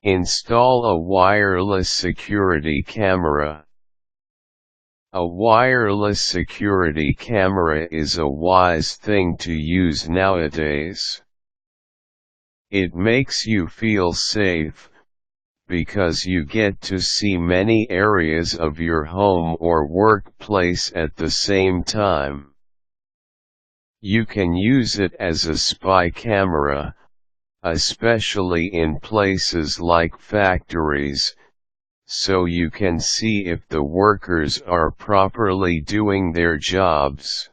Install a wireless security camera. A wireless security camera is a wise thing to use nowadays. It makes you feel safe, because you get to see many areas of your home or workplace at the same time. You can use it as a spy camera, especially in places like factories, so you can see if the workers are properly doing their jobs.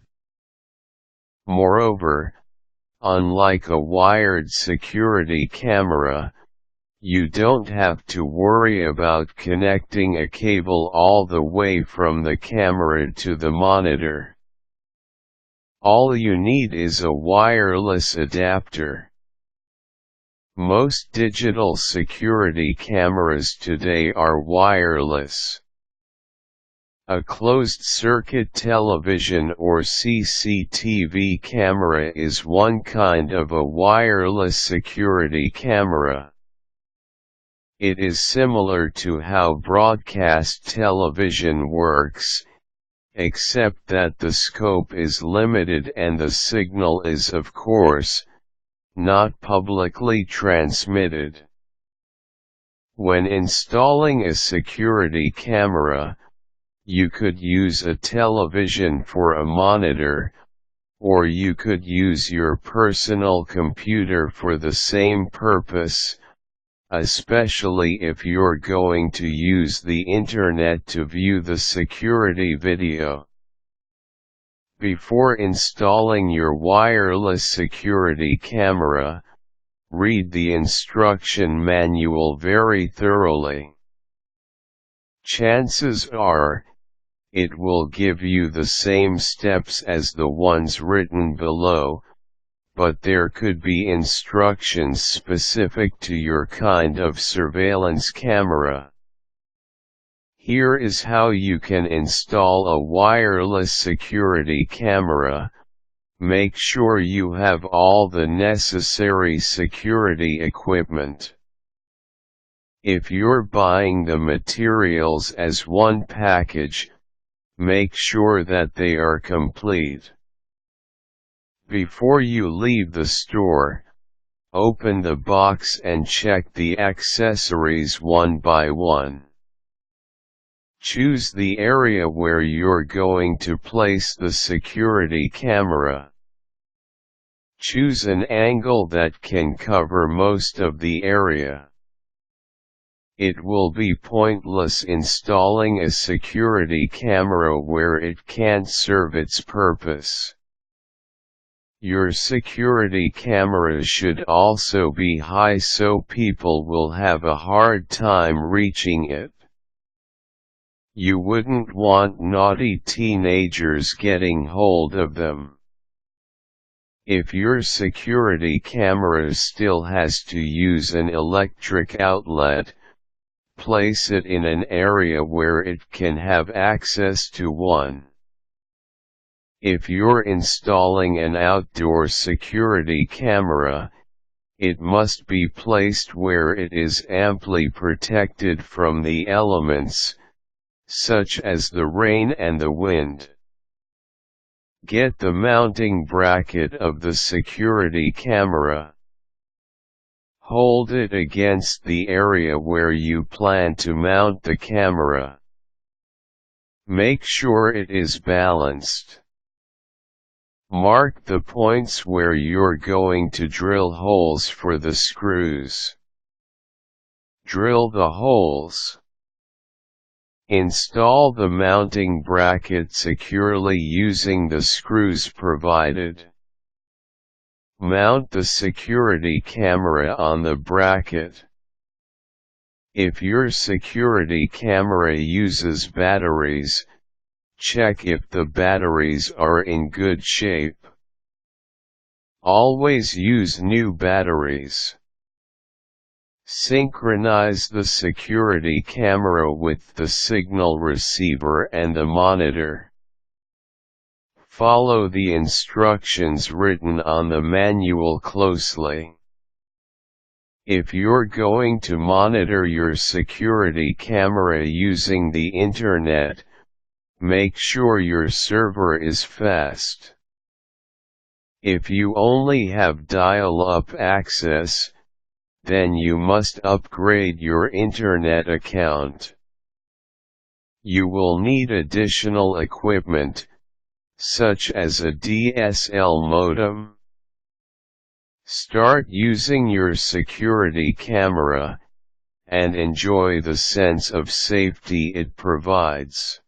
Moreover, unlike a wired security camera, you don't have to worry about connecting a cable all the way from the camera to the monitor. All you need is a wireless adapter. Most digital security cameras today are wireless. A closed-circuit television or CCTV camera is one kind of a wireless security camera. It is similar to how broadcast television works, except that the scope is limited and the signal is, of course, not publicly transmitted. When installing a security camera, you could use a television for a monitor, or you could use your personal computer for the same purpose, especially if you're going to use the internet to view the security video. Before installing your wireless security camera, read the instruction manual very thoroughly. Chances are, it will give you the same steps as the ones written below, but there could be instructions specific to your kind of surveillance camera. Here is how you can install a wireless security camera. Make sure you have all the necessary security equipment. If you're buying the materials as one package, make sure that they are complete. Before you leave the store, open the box and check the accessories one by one. Choose the area where you're going to place the security camera. Choose an angle that can cover most of the area. It will be pointless installing a security camera where it can't serve its purpose. Your security camera should also be high so people will have a hard time reaching it. You wouldn't want naughty teenagers getting hold of them. If your security camera still has to use an electric outlet, place it in an area where it can have access to one. If you're installing an outdoor security camera, it must be placed where it is amply protected from the elements, such as the rain and the wind. Get the mounting bracket of the security camera. Hold it against the area where you plan to mount the camera. Make sure it is balanced. Mark the points where you're going to drill holes for the screws. Drill the holes. Install the mounting bracket securely using the screws provided. Mount the security camera on the bracket. If your security camera uses batteries, check if the batteries are in good shape. Always use new batteries. Synchronize the security camera with the signal receiver and the monitor. Follow the instructions written on the manual closely. If you're going to monitor your security camera using the internet, make sure your server is fast. If you only have dial-up access, then you must upgrade your internet account. You will need additional equipment, such as a DSL modem. Start using your security camera, and enjoy the sense of safety it provides.